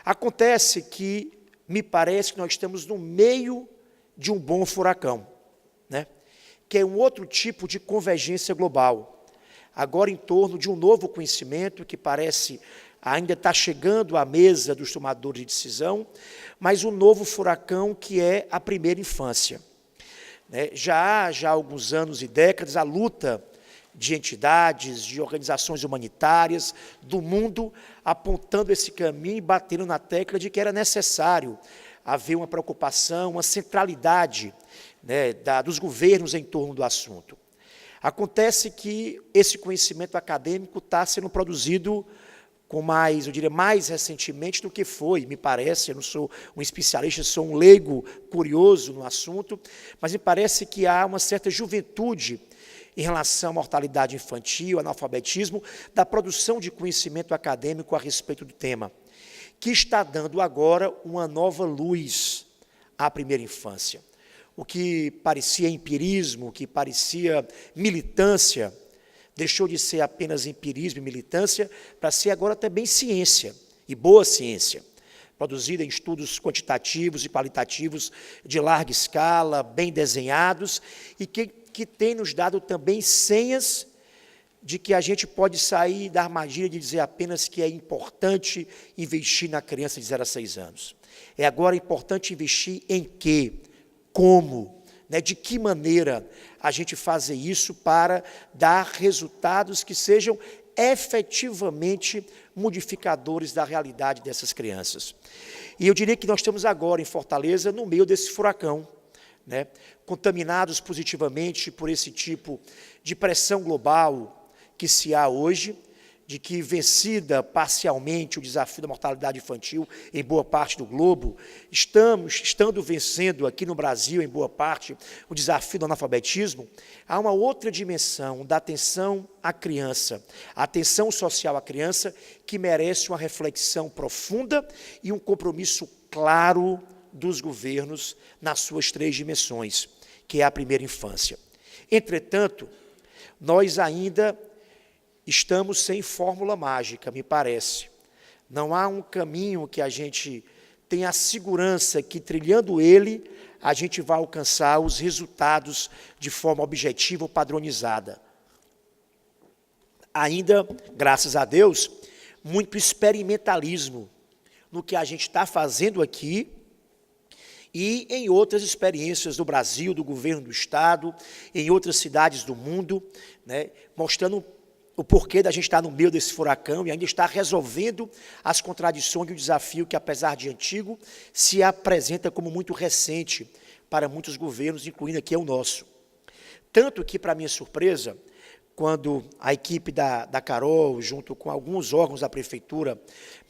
Acontece que, me parece que nós estamos no meio de um bom furacão, né? Que é um outro tipo de convergência global, agora em torno de um novo conhecimento que parece ainda estar chegando à mesa dos tomadores de decisão, mas um novo furacão que é a primeira infância. Já há alguns anos e décadas a luta de entidades, de organizações humanitárias do mundo, apontando esse caminho e batendo na tecla de que era necessário haver uma preocupação, uma centralidade, né, dos governos em torno do assunto. Acontece que esse conhecimento acadêmico está sendo produzido com mais, eu diria, mais recentemente do que foi, me parece, eu não sou um especialista, sou um leigo curioso no assunto, mas me parece que há uma certa juventude em relação à mortalidade infantil, analfabetismo, da produção de conhecimento acadêmico a respeito do tema, que está dando agora uma nova luz à primeira infância. O que parecia empirismo, o que parecia militância, deixou de ser apenas empirismo e militância para ser agora também ciência, e boa ciência, produzida em estudos quantitativos e qualitativos de larga escala, bem desenhados, e que tem nos dado também senhas de que a gente pode sair da armadilha de dizer apenas que é importante investir na criança de 0 a 6 anos. É agora importante investir em quê? Como? Né, de que maneira a gente fazer isso para dar resultados que sejam efetivamente modificadores da realidade dessas crianças. E eu diria que nós estamos agora em Fortaleza no meio desse furacão, né, contaminados positivamente por esse tipo de pressão global que se há hoje, de que, vencida parcialmente o desafio da mortalidade infantil em boa parte do globo, estando vencendo aqui no Brasil, em boa parte, o desafio do analfabetismo, há uma outra dimensão da atenção à criança, a atenção social à criança, que merece uma reflexão profunda e um compromisso claro dos governos nas suas 3 dimensões, que é a primeira infância. Entretanto, nós ainda estamos sem fórmula mágica, me parece. Não há um caminho que a gente tenha a segurança que, trilhando ele, a gente vai alcançar os resultados de forma objetiva ou padronizada. Ainda, graças a Deus, muito experimentalismo no que a gente está fazendo aqui e em outras experiências do Brasil, do governo do Estado, em outras cidades do mundo, né, mostrando o porquê da gente estar no meio desse furacão e ainda estar resolvendo as contradições e o desafio que, apesar de antigo, se apresenta como muito recente para muitos governos, incluindo aqui o nosso. Tanto que, para minha surpresa, quando a equipe da Carol, junto com alguns órgãos da prefeitura,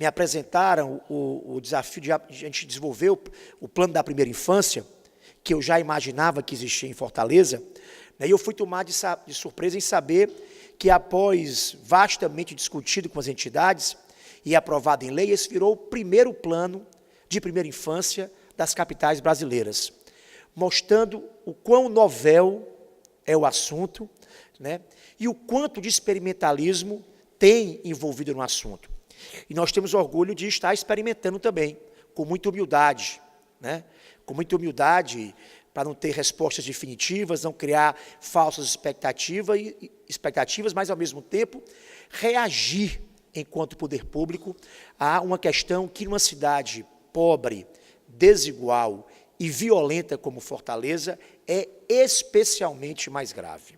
me apresentaram o desafio de a gente desenvolver o plano da primeira infância, que eu já imaginava que existia em Fortaleza, né, e eu fui tomado de surpresa em saber que, após vastamente discutido com as entidades e aprovado em lei, esse virou o primeiro plano de primeira infância das capitais brasileiras, mostrando o quão novel é o assunto, né, e o quanto de experimentalismo tem envolvido no assunto. E nós temos orgulho de estar experimentando também, com muita humildade, né, com muita humildade, para não ter respostas definitivas, não criar falsas expectativas, mas, ao mesmo tempo, reagir, enquanto poder público, a uma questão que, numa cidade pobre, desigual e violenta como Fortaleza, é especialmente mais grave.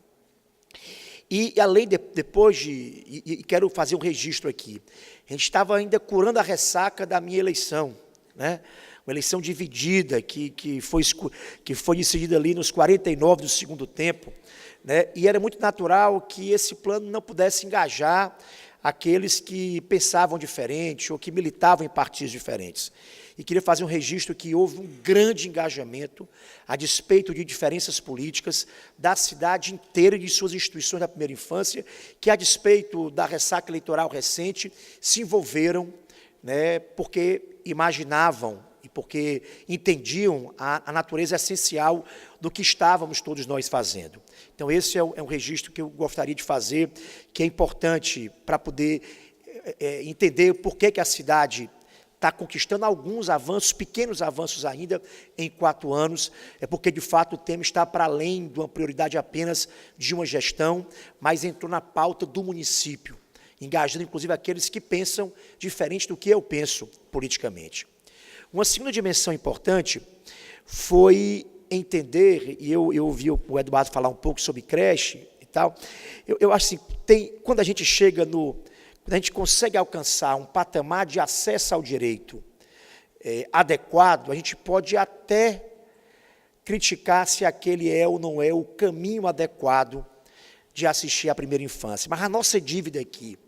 E, além e quero fazer um registro aqui, a gente estava ainda curando a ressaca da minha eleição, né? Uma eleição dividida, que foi decidida ali nos 49 do segundo tempo, né? E era muito natural que esse plano não pudesse engajar aqueles que pensavam diferente ou que militavam em partidos diferentes. E queria fazer um registro que houve um grande engajamento, a despeito de diferenças políticas, da cidade inteira e de suas instituições da primeira infância, que, a despeito da ressaca eleitoral recente, se envolveram, né, porque imaginavam e porque entendiam a natureza essencial do que estávamos todos nós fazendo. Então, esse é um registro que eu gostaria de fazer, que é importante para poder entender por que a cidade está conquistando alguns avanços, pequenos avanços ainda, em 4 anos, é porque, de fato, o tema está para além de uma prioridade apenas de uma gestão, mas entrou na pauta do município, engajando, inclusive, aqueles que pensam diferente do que eu penso politicamente. Uma segunda dimensão importante foi entender, e eu ouvi o Eduardo falar um pouco sobre creche e tal, eu acho assim, quando a gente chega quando a gente consegue alcançar um patamar de acesso ao direito adequado, a gente pode até criticar se aquele é ou não é o caminho adequado de assistir à primeira infância. Mas a nossa dívida aqui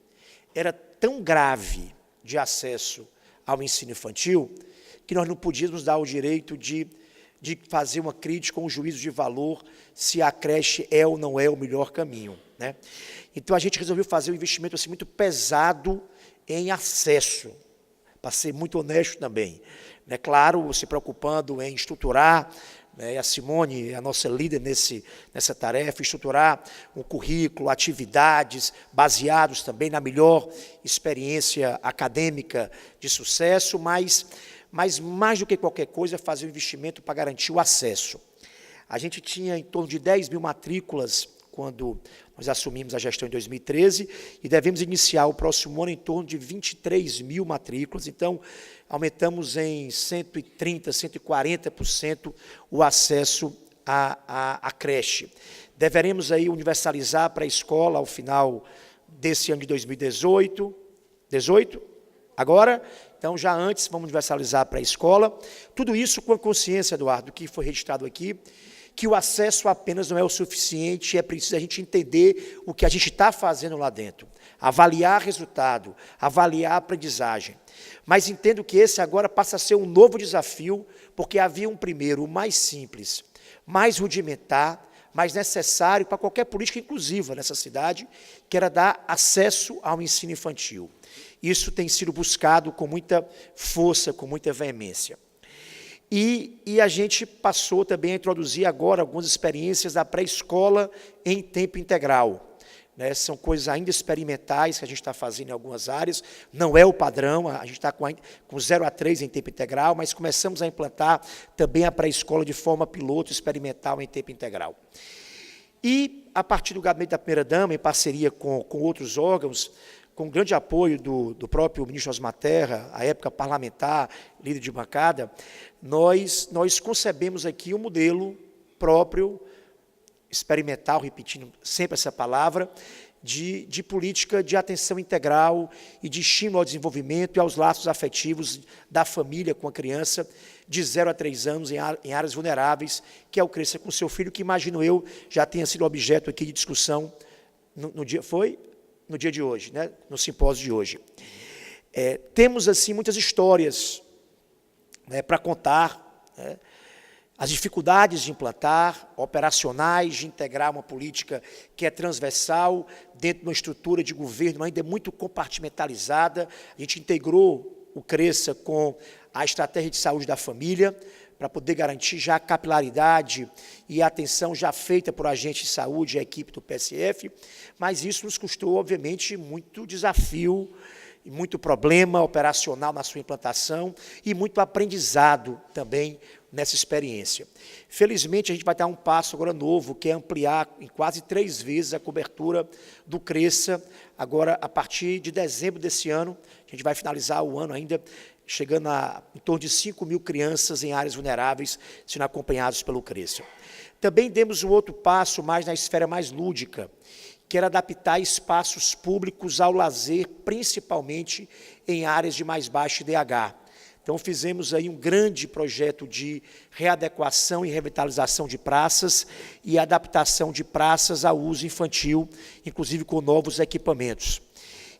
era tão grave de acesso ao ensino infantil que nós não podíamos dar o direito de fazer uma crítica ou um juízo de valor se a creche é ou não é o melhor caminho, né? Então, a gente resolveu fazer um investimento assim, muito pesado em acesso, para ser muito honesto também, né? Claro, se preocupando em estruturar, né, a Simone é a nossa líder nessa tarefa, estruturar um currículo, atividades baseados também na melhor experiência acadêmica de sucesso, mas mais do que qualquer coisa, fazer um investimento para garantir o acesso. A gente tinha em torno de 10 mil matrículas quando nós assumimos a gestão em 2013 e devemos iniciar o próximo ano em torno de 23 mil matrículas. Então, aumentamos em 130%, 140% o acesso à creche. Deveremos aí universalizar para a escola ao final desse ano de 2018. 18? Agora? Então, já antes, vamos universalizar para a escola. Tudo isso com a consciência, Eduardo, que foi registrado aqui, que o acesso apenas não é o suficiente, é preciso a gente entender o que a gente está fazendo lá dentro, avaliar resultado, avaliar a aprendizagem. Mas entendo que esse agora passa a ser um novo desafio, porque havia um primeiro, o mais simples, mais rudimentar, mais necessário para qualquer política inclusiva nessa cidade, que era dar acesso ao ensino infantil. Isso tem sido buscado com muita força, com muita veemência. E a gente passou também a introduzir agora algumas experiências da pré-escola em tempo integral, né? São coisas ainda experimentais que a gente está fazendo em algumas áreas, não é o padrão, a gente está com 0 a 3 em tempo integral, mas começamos a implantar também a pré-escola de forma piloto experimental em tempo integral. E, a partir do Gabinete da Primeira-Dama, em parceria com outros órgãos, com o grande apoio do próprio ministro Osmar Terra, à época parlamentar, líder de bancada, nós concebemos aqui um modelo próprio, experimental, repetindo sempre essa palavra, de política de atenção integral e de estímulo ao desenvolvimento e aos laços afetivos da família com a criança de 0 a 3 anos em áreas vulneráveis, que é o Cresça com Seu Filho, que, imagino eu, já tenha sido objeto aqui de discussão no dia de hoje, né, no simpósio de hoje. Temos, assim, muitas histórias, né, para contar, né, as dificuldades de implantar, operacionais, de integrar uma política que é transversal, dentro de uma estrutura de governo ainda muito compartimentalizada. A gente integrou o Cresça com a estratégia de saúde da família, para poder garantir já a capilaridade e a atenção já feita por agente de saúde e a equipe do PSF, mas isso nos custou, obviamente, muito desafio, e muito problema operacional na sua implantação e muito aprendizado também nessa experiência. Felizmente, a gente vai dar um passo agora novo, que é ampliar em quase 3 vezes a cobertura do Cresça, agora a partir de dezembro desse ano. A gente vai finalizar o ano ainda chegando em torno de 5 mil crianças em áreas vulneráveis, sendo acompanhados pelo Cresça. Também demos um outro passo mais na esfera mais lúdica, que era adaptar espaços públicos ao lazer, principalmente em áreas de mais baixo IDH. Então, fizemos aí um grande projeto de readequação e revitalização de praças e adaptação de praças ao uso infantil, inclusive com novos equipamentos.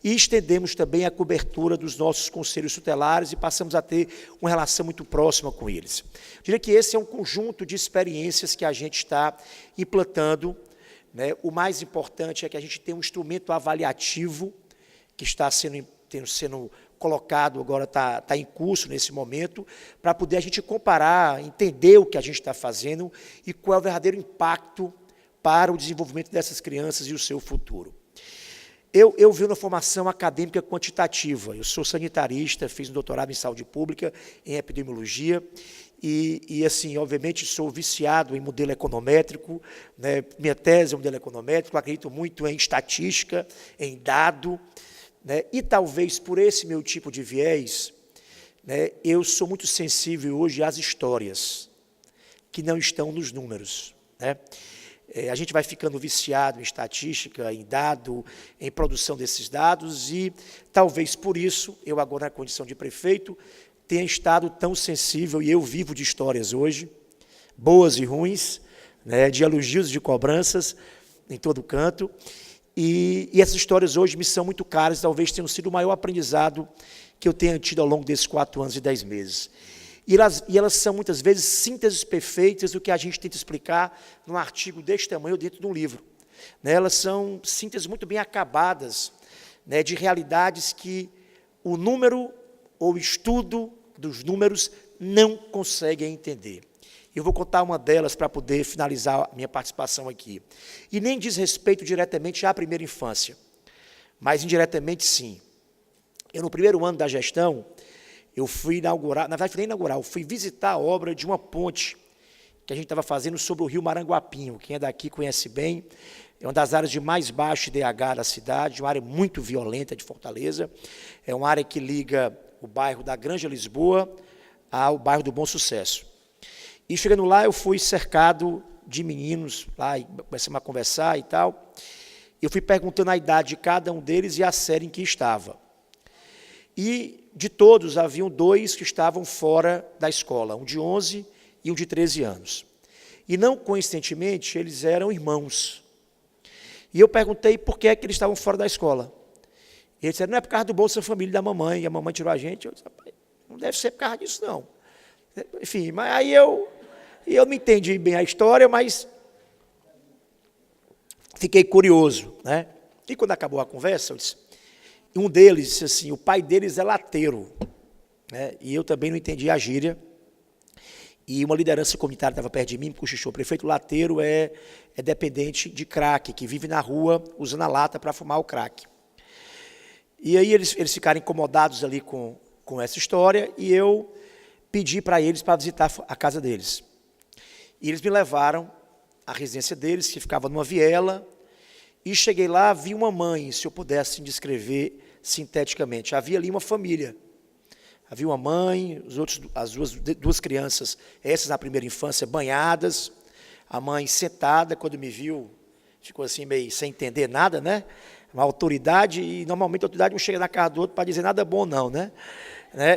E estendemos também a cobertura dos nossos conselhos tutelares e passamos a ter uma relação muito próxima com eles. Eu diria que esse é um conjunto de experiências que a gente está implantando, né? O mais importante é que a gente tem um instrumento avaliativo que está sendo colocado, agora está em curso nesse momento, para poder a gente comparar, entender o que a gente está fazendo e qual é o verdadeiro impacto para o desenvolvimento dessas crianças e o seu futuro. Eu vi uma formação acadêmica quantitativa. Eu sou sanitarista, fiz um doutorado em saúde pública, em epidemiologia, e assim, obviamente, sou viciado em modelo econométrico, né? Minha tese é um modelo econométrico, acredito muito em estatística, em dado, né? E talvez por esse meu tipo de viés, né, eu sou muito sensível hoje às histórias, que não estão nos números, né? A gente vai ficando viciado em estatística, em dado, em produção desses dados e, talvez por isso, eu agora na condição de prefeito, tenha estado tão sensível, e eu vivo de histórias hoje, boas e ruins, né, de elogios e de cobranças em todo canto, e essas histórias hoje me são muito caras, talvez tenham sido o maior aprendizado que eu tenha tido ao longo desses 4 anos e 10 meses. E elas são, muitas vezes, sínteses perfeitas do que a gente tenta explicar num artigo deste tamanho dentro de um livro. Né, elas são sínteses muito bem acabadas, né, de realidades que o número ou o estudo dos números não consegue entender. Eu vou contar uma delas para poder finalizar a minha participação aqui. E nem diz respeito diretamente à primeira infância, mas indiretamente sim. Eu, no primeiro ano da gestão, eu fui inaugurar, na verdade, nem inaugurar, eu fui visitar a obra de uma ponte que a gente estava fazendo sobre o rio Maranguapinho. Quem é daqui conhece bem, é uma das áreas de mais baixo IDH da cidade, uma área muito violenta de Fortaleza, é uma área que liga o bairro da Granja Lisboa ao bairro do Bom Sucesso. E chegando lá, eu fui cercado de meninos, lá, e começamos a conversar e tal. Eu fui perguntando a idade de cada um deles e a série em que estava. E, de todos, haviam 2 que estavam fora da escola, um de 11 e um de 13 anos. E, não coincidentemente, eles eram irmãos. E eu perguntei por que é que eles estavam fora da escola. E eles disseram, não é por causa do Bolsa Família da mamãe, e a mamãe tirou a gente. Eu disse, não deve ser por causa disso, não. Enfim, mas aí eu não entendi bem a história, mas fiquei curioso, né? E quando acabou a conversa, eu disse, um deles disse assim, o pai deles é lateiro, né? E eu também não entendi a gíria. E uma liderança comunitária estava perto de mim, me cochichou, o prefeito lateiro é dependente de crack, que vive na rua usando a lata para fumar o crack. E aí eles ficaram incomodados ali com essa história, e eu pedi para eles para visitar a casa deles. E eles me levaram à residência deles, que ficava numa viela, e cheguei lá, vi uma mãe, se eu pudesse descrever sinteticamente. Havia ali uma família. Havia uma mãe, as duas crianças, essas na primeira infância, banhadas, a mãe sentada, quando me viu, ficou assim meio sem entender nada, né? Uma autoridade, e normalmente a autoridade não chega na casa do outro para dizer nada bom, não, né?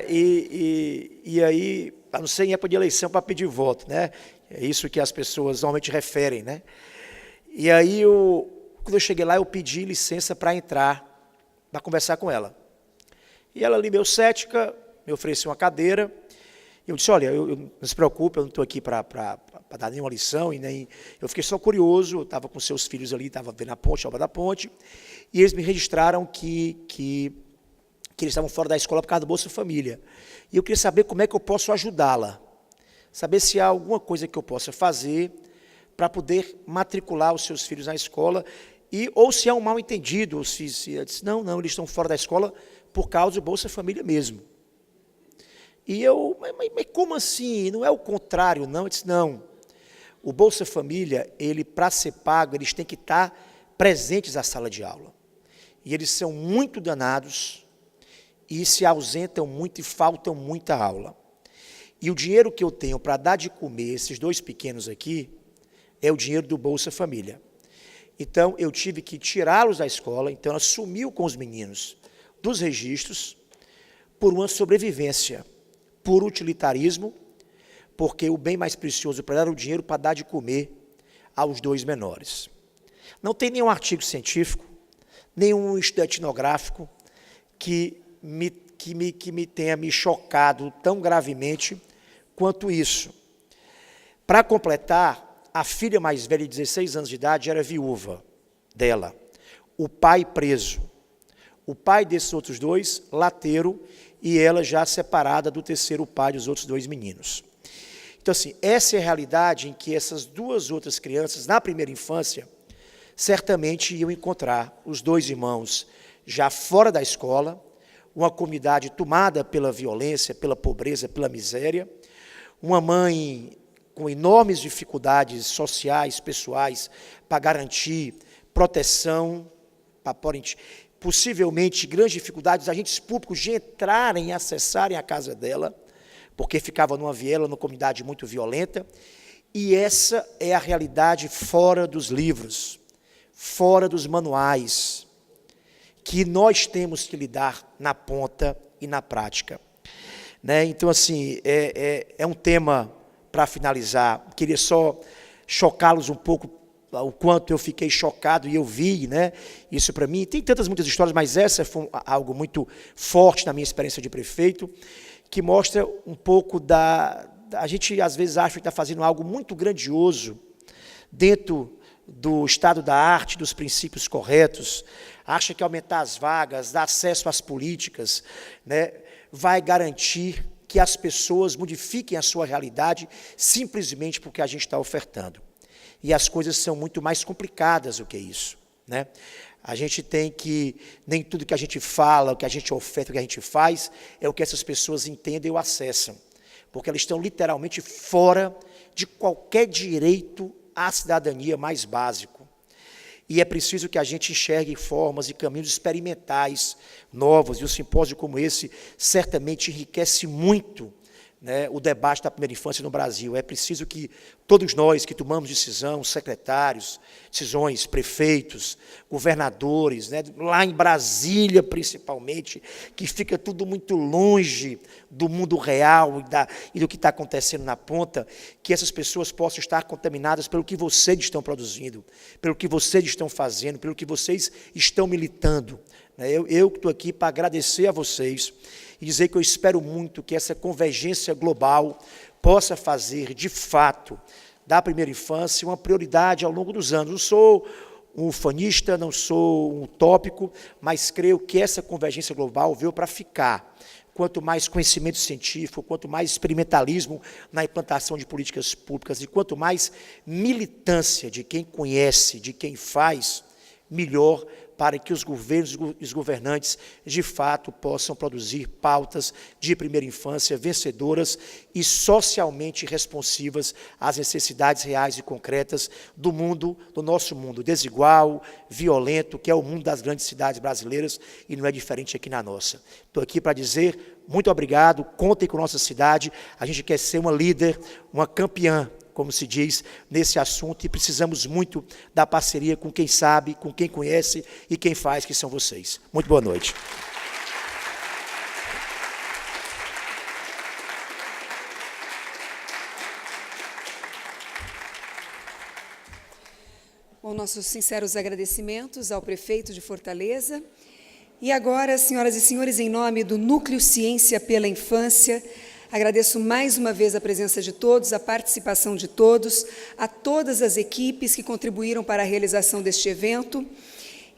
E aí, a não ser em época de eleição para pedir voto, né? É isso que as pessoas normalmente referem, né? E aí, quando eu cheguei lá, eu pedi licença para entrar, para conversar com ela. E ela ali, meio cética, me ofereceu uma cadeira. Eu disse, olha, não se preocupe, eu não estou aqui para dar nenhuma lição, e nem. Eu fiquei só curioso, eu estava com seus filhos ali, estava vendo a obra da ponte, e eles me registraram que eles estavam fora da escola por causa do Bolsa Família. E eu queria saber como é que eu posso ajudá-la, saber se há alguma coisa que eu possa fazer para poder matricular os seus filhos na escola, ou se há um mal-entendido, ou se eu disse, não, eles estão fora da escola por causa do Bolsa Família mesmo. E eu, mas como assim? Não é o contrário, não? Eu disse, não. O Bolsa Família, para ser pago, eles têm que estar presentes na sala de aula. E eles são muito danados, e se ausentam muito e faltam muita aula. E o dinheiro que eu tenho para dar de comer esses 2 pequenos aqui, é o dinheiro do Bolsa Família. Então, eu tive que tirá-los da escola, então ela sumiu com os meninos dos registros por uma sobrevivência, por utilitarismo, porque o bem mais precioso para ela era o dinheiro para dar de comer aos 2 menores. Não tem nenhum artigo científico, nenhum estudo etnográfico que me tenha me chocado tão gravemente quanto isso. Para completar, a filha mais velha, de 16 anos de idade, era viúva dela, o pai preso, o pai desses outros 2, lateiro, e ela já separada do terceiro pai dos outros 2 meninos. Então, assim, essa é a realidade em que essas 2 outras crianças, na primeira infância, certamente iam encontrar os 2 irmãos já fora da escola, uma comunidade tomada pela violência, pela pobreza, pela miséria, uma mãe com enormes dificuldades sociais, pessoais, para garantir proteção, para possivelmente grandes dificuldades, agentes públicos de entrarem e acessarem a casa dela, porque ficava numa viela, numa comunidade muito violenta, e essa é a realidade fora dos livros, fora dos manuais, que nós temos que lidar na ponta e na prática. né? Então, assim, é um tema, para finalizar, queria só chocá-los um pouco, o quanto eu fiquei chocado e eu vi, né? Isso para mim, tem muitas histórias, mas essa foi algo muito forte na minha experiência de prefeito, que mostra um pouco a gente às vezes acha que está fazendo algo muito grandioso dentro do estado da arte, dos princípios corretos, acha que aumentar as vagas, dar acesso às políticas, né, vai garantir que as pessoas modifiquem a sua realidade simplesmente porque a gente está ofertando. E as coisas são muito mais complicadas do que isso, né? A gente tem que, nem tudo que a gente fala, o que a gente oferta, o que a gente faz, é o que essas pessoas entendem ou acessam, porque elas estão literalmente fora de qualquer direito à cidadania mais básico. E é preciso que a gente enxergue formas e caminhos experimentais novos, e um simpósio como esse certamente enriquece muito, né, o debate da primeira infância no Brasil. É preciso que todos nós que tomamos decisões, prefeitos, governadores, né, lá em Brasília principalmente, que fica tudo muito longe do mundo real e do que está acontecendo na ponta, que essas pessoas possam estar contaminadas pelo que vocês estão produzindo, pelo que vocês estão fazendo, pelo que vocês estão militando. Eu estou aqui para agradecer a vocês e dizer que eu espero muito que essa convergência global possa fazer, de fato, da primeira infância uma prioridade ao longo dos anos. Não sou um ufanista, não sou um utópico, mas creio que essa convergência global veio para ficar. Quanto mais conhecimento científico, quanto mais experimentalismo na implantação de políticas públicas e quanto mais militância de quem conhece, de quem faz, melhor para que os governos e os governantes, de fato, possam produzir pautas de primeira infância vencedoras e socialmente responsivas às necessidades reais e concretas do nosso mundo desigual, violento, que é o mundo das grandes cidades brasileiras, e não é diferente aqui na nossa. Estou aqui para dizer muito obrigado, contem com a nossa cidade, a gente quer ser uma líder, uma campeã, como se diz, nesse assunto, e precisamos muito da parceria com quem sabe, com quem conhece e quem faz, que são vocês. Muito boa noite. Bom, nossos sinceros agradecimentos ao prefeito de Fortaleza. E agora, senhoras e senhores, em nome do Núcleo Ciência pela Infância, agradeço mais uma vez a presença de todos, a participação de todos, a todas as equipes que contribuíram para a realização deste evento.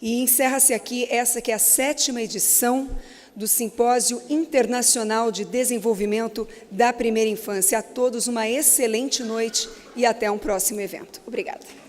E encerra-se aqui essa que é a 7ª edição do Simpósio Internacional de Desenvolvimento da Primeira Infância. A todos uma excelente noite e até um próximo evento. Obrigada.